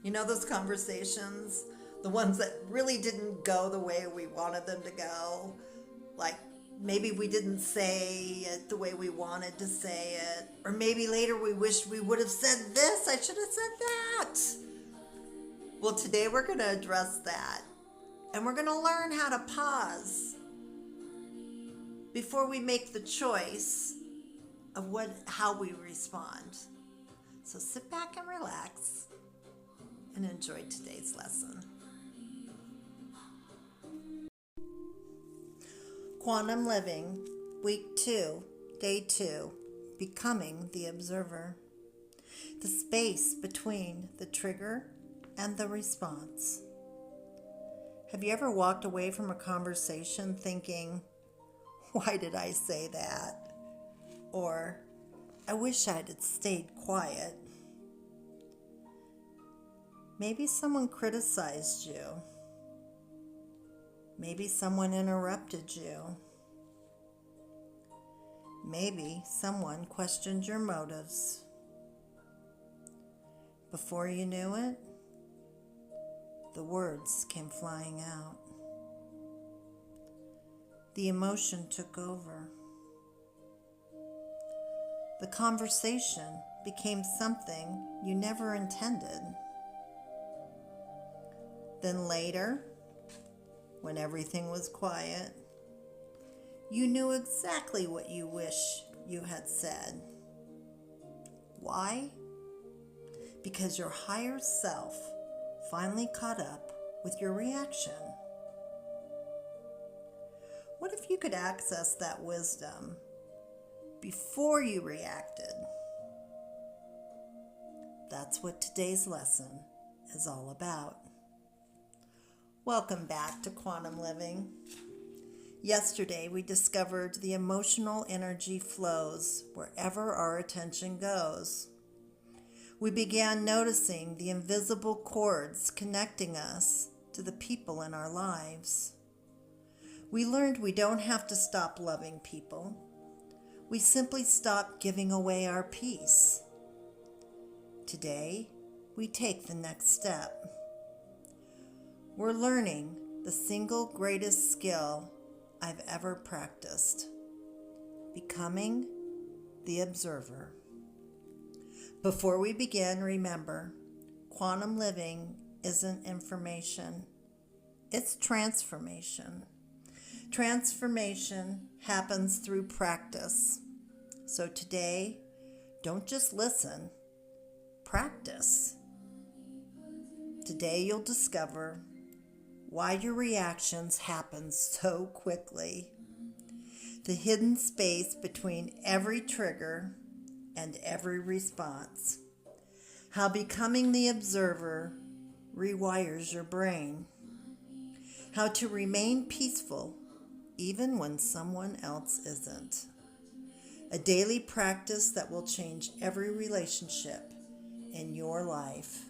You know those conversations? The ones that really didn't go the way we wanted them to go? Like maybe we didn't say it the way we wanted to say it. Or maybe later we wished we would have said this. I should have said that. Well, today we're going to address that. And we're going to learn how to pause before we make the choice of how we respond. So sit back and relax and enjoy today's lesson. Quantum Living, Week 2, Day 2, Becoming the Observer. The space between the trigger and the response. Have you ever walked away from a conversation thinking, why did I say that? Or, I wish I'd have stayed quiet. Maybe someone criticized you. Maybe someone interrupted you. Maybe someone questioned your motives. Before you knew it, the words came flying out. The emotion took over. The conversation became something you never intended. Then later, when everything was quiet, you knew exactly what you wish you had said. Why? Because your higher self finally caught up with your reaction. What if you could access that wisdom before you reacted? That's what today's lesson is all about. Welcome back to Quantum Living. Yesterday, we discovered the emotional energy flows wherever our attention goes. We began noticing the invisible cords connecting us to the people in our lives. We learned we don't have to stop loving people. We simply stop giving away our peace. Today, we take the next step. We're learning the single greatest skill I've ever practiced: becoming the observer. Before we begin, remember, quantum living isn't information, it's transformation. Transformation happens through practice. So today, don't just listen, practice. Today you'll discover why your reactions happen so quickly, the hidden space between every trigger and every response, how becoming the observer rewires your brain, how to remain peaceful even when someone else isn't, a daily practice that will change every relationship in your life.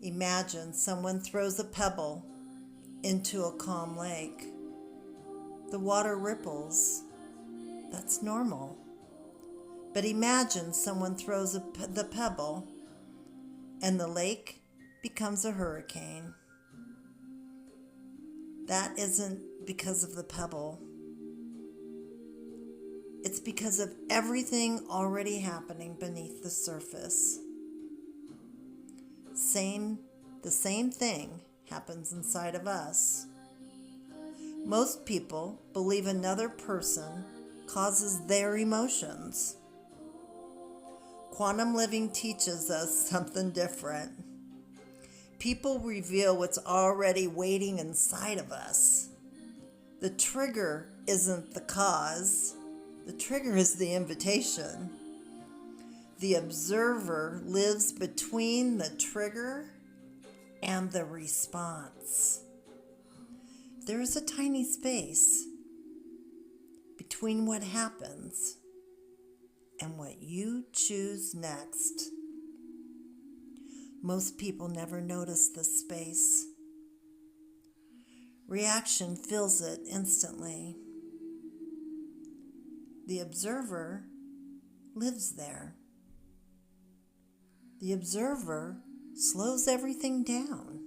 Imagine someone throws a pebble into a calm lake. The water ripples. That's normal. But imagine someone throws the pebble and the lake becomes a hurricane. That isn't because of the pebble. It's because of everything already happening beneath the surface. The same thing happens inside of us. Most people believe another person causes their emotions. Quantum living teaches us something different. People reveal what's already waiting inside of us. The trigger isn't the cause. The trigger is the invitation. The observer lives between the trigger and the response. There is a tiny space between what happens and what you choose next. Most people never notice this space. Reaction fills it instantly. The observer lives there. The observer slows everything down.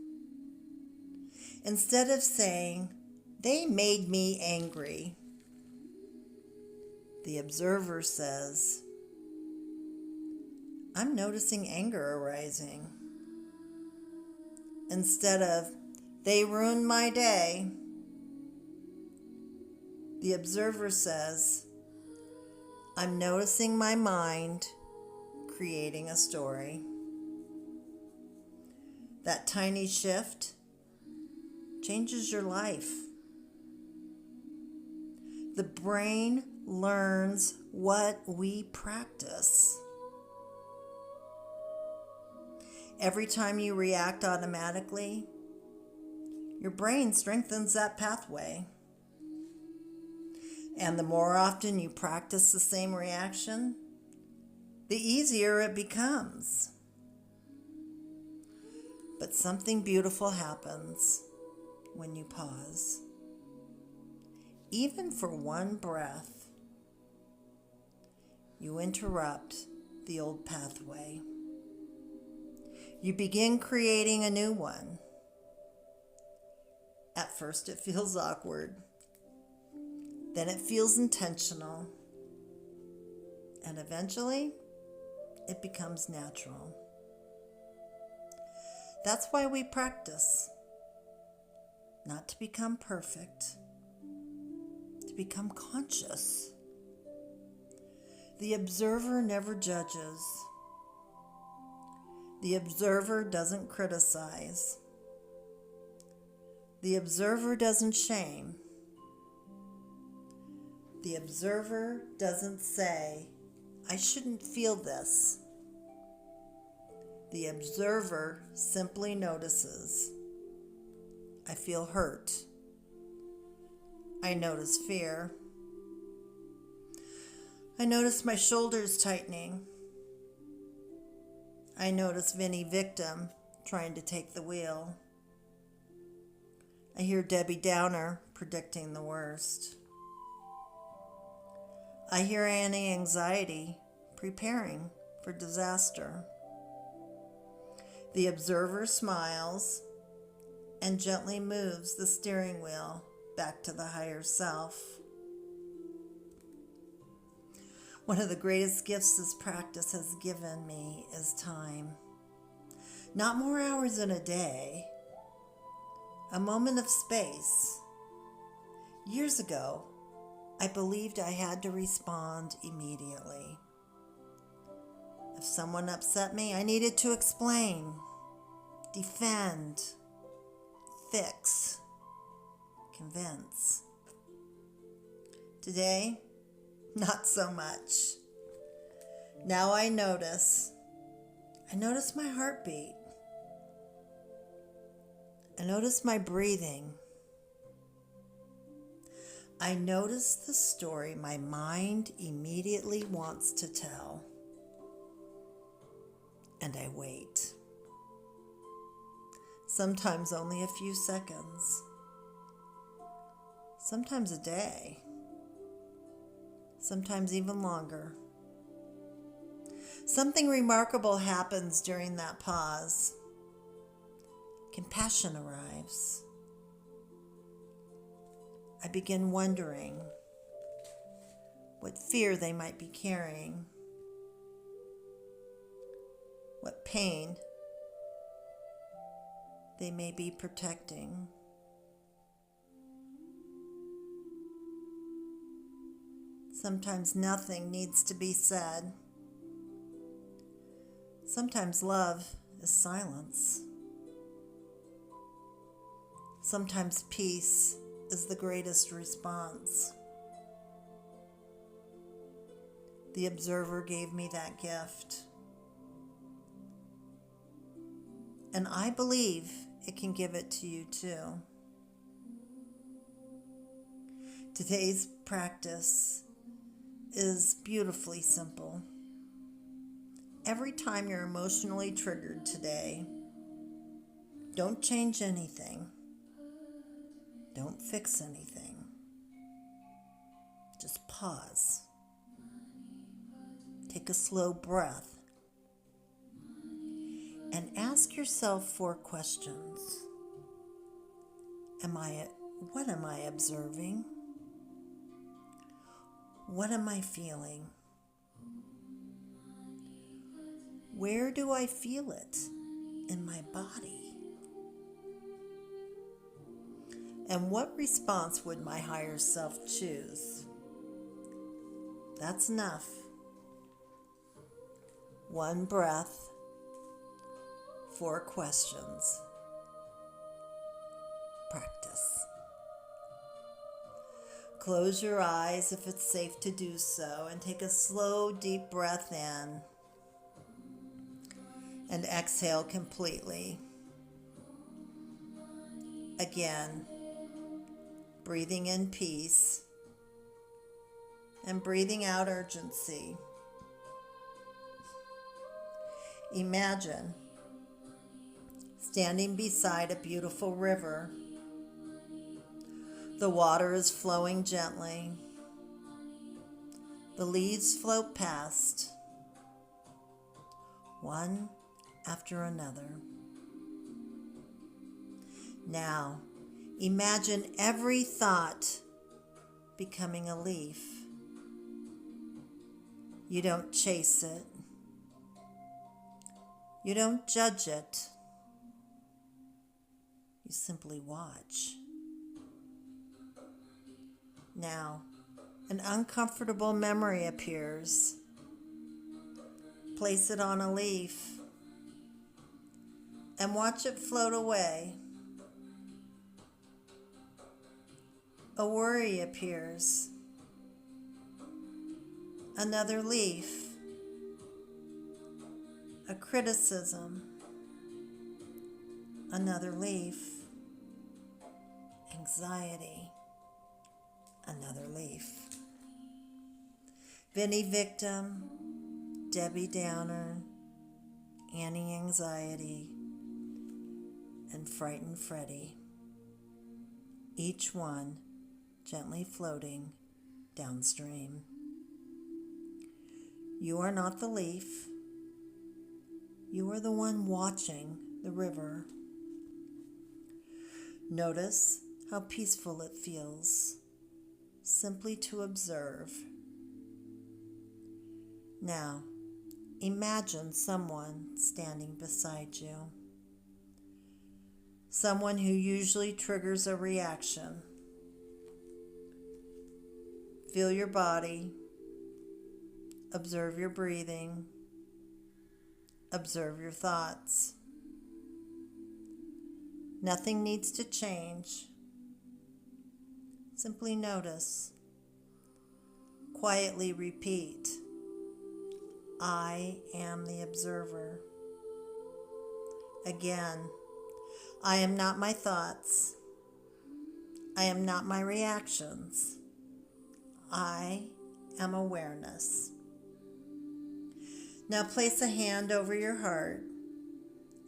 Instead of saying, "They made me angry," the observer says, "I'm noticing anger arising." Instead of, "They ruined my day," the observer says, "I'm noticing my mind creating a story." That tiny shift changes your life. The brain learns what we practice. Every time you react automatically, your brain strengthens that pathway. And the more often you practice the same reaction, the easier it becomes. But something beautiful happens when you pause. Even for one breath, you interrupt the old pathway. You begin creating a new one. At first it feels awkward. Then it feels intentional. And eventually, it becomes natural. That's why we practice. Not to become perfect, to become conscious. The observer never judges. The observer doesn't criticize. The observer doesn't shame. The observer doesn't say, "I shouldn't feel this." The observer simply notices, "I feel hurt. I notice fear. I notice my shoulders tightening. I notice Vinnie Victim trying to take the wheel. I hear Debbie Downer predicting the worst. I hear Annie Anxiety preparing for disaster." The observer smiles and gently moves the steering wheel back to the higher self. One of the greatest gifts this practice has given me is time. Not more hours in a day, a moment of space. Years ago, I believed I had to respond immediately. If someone upset me, I needed to explain, defend, fix, convince. Today, not so much. Now I notice my heartbeat. I notice my breathing. I notice the story my mind immediately wants to tell. And I wait. Sometimes only a few seconds. Sometimes a day. Sometimes even longer. Something remarkable happens during that pause. Compassion arrives. I begin wondering what fear they might be carrying, what pain they may be protecting. Sometimes nothing needs to be said. Sometimes love is silence. Sometimes peace is the greatest response. The observer gave me that gift. And I believe it can give it to you too. Today's practice is beautifully simple. Every time you're emotionally triggered today, don't change anything. Don't fix anything. Just pause. Take a slow breath and ask yourself 4 questions. What am I observing? What am I feeling? Where do I feel it in my body? And what response would my higher self choose? That's enough. 1 breath, 4 questions. Practice. Close your eyes if it's safe to do so, and take a slow, deep breath in and exhale completely. Again, breathing in peace and breathing out urgency. Imagine standing beside a beautiful river. The water is flowing gently. The leaves float past, one after another. Now, imagine every thought becoming a leaf. You don't chase it. You don't judge it. You simply watch. Now, an uncomfortable memory appears. Place it on a leaf and watch it float away. A worry appears. Another leaf. A criticism. Another leaf. Anxiety. Another leaf. Vinny victim, Debbie downer, Annie anxiety, and frightened Freddy. Each one gently floating downstream. You are not the leaf. You are the one watching the river. Notice how peaceful it feels, simply to observe. Now, imagine someone standing beside you. Someone who usually triggers a reaction. Feel your body. Observe your breathing. Observe your thoughts. Nothing needs to change. Simply notice. Quietly repeat, I am the observer. Again, I am not my thoughts. I am not my reactions. I am awareness. Now place a hand over your heart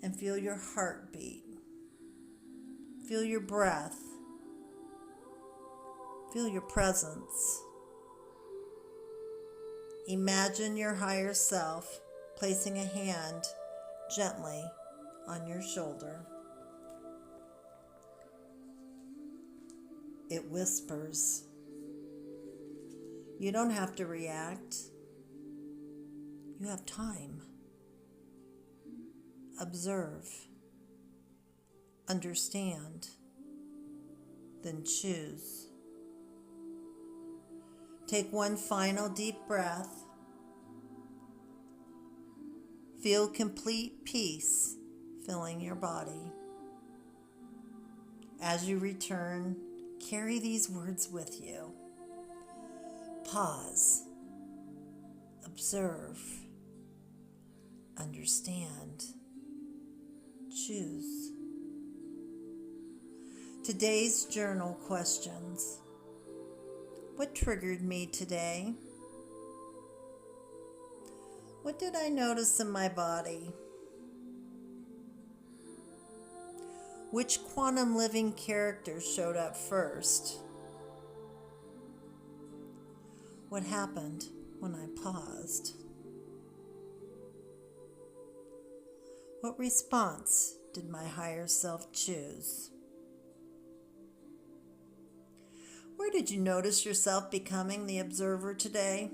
and feel your heartbeat. Feel your breath. Feel your presence. Imagine your higher self placing a hand gently on your shoulder. It whispers. You don't have to react. You have time. Observe. Understand. Then choose. Take one final deep breath. Feel complete peace filling your body. As you return, carry these words with you. Pause. Observe. Understand. Choose. Today's journal questions. What triggered me today? What did I notice in my body? Which quantum living character showed up first? What happened when I paused? What response did my higher self choose? Where did you notice yourself becoming the observer today?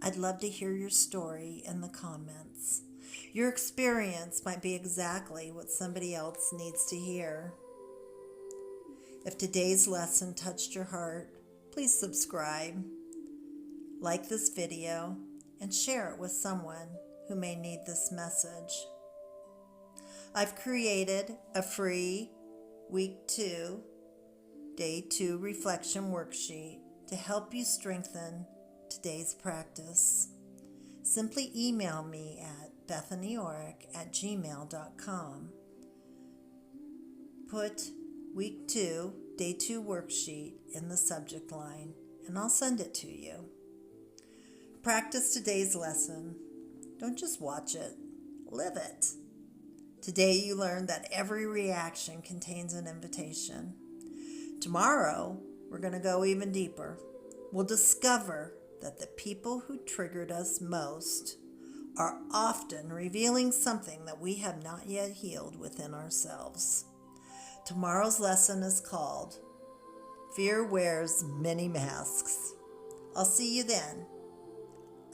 I'd love to hear your story in the comments. Your experience might be exactly what somebody else needs to hear. If today's lesson touched your heart, please subscribe, like this video, and share it with someone who may need this message. I've created a free Week 2, Day 2 reflection worksheet to help you strengthen today's practice. Simply email me at bethanyorrick@gmail.com. Put Week 2, Day 2 worksheet in the subject line, and I'll send it to you. Practice today's lesson. Don't just watch it, live it. Today you learned that every reaction contains an invitation. Tomorrow, we're going to go even deeper. We'll discover that the people who triggered us most are often revealing something that we have not yet healed within ourselves. Tomorrow's lesson is called Fear Wears Many Masks. I'll see you then.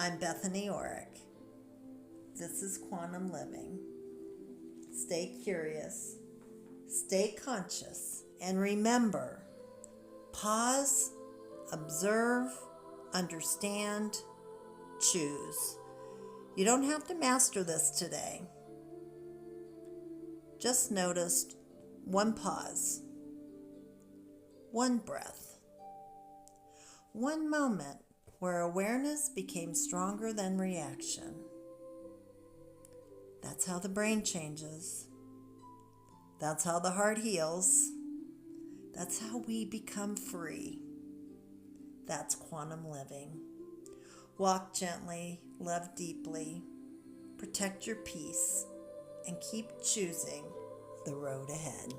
I'm Bethany Orrick. This is Quantum Living. Stay curious, stay conscious, and remember, pause, observe, understand, choose. You don't have to master this today. Just notice one pause, one breath, one moment where awareness became stronger than reaction. That's how the brain changes. That's how the heart heals. That's how we become free. That's quantum living. Walk gently, love deeply, protect your peace, and keep choosing the road ahead.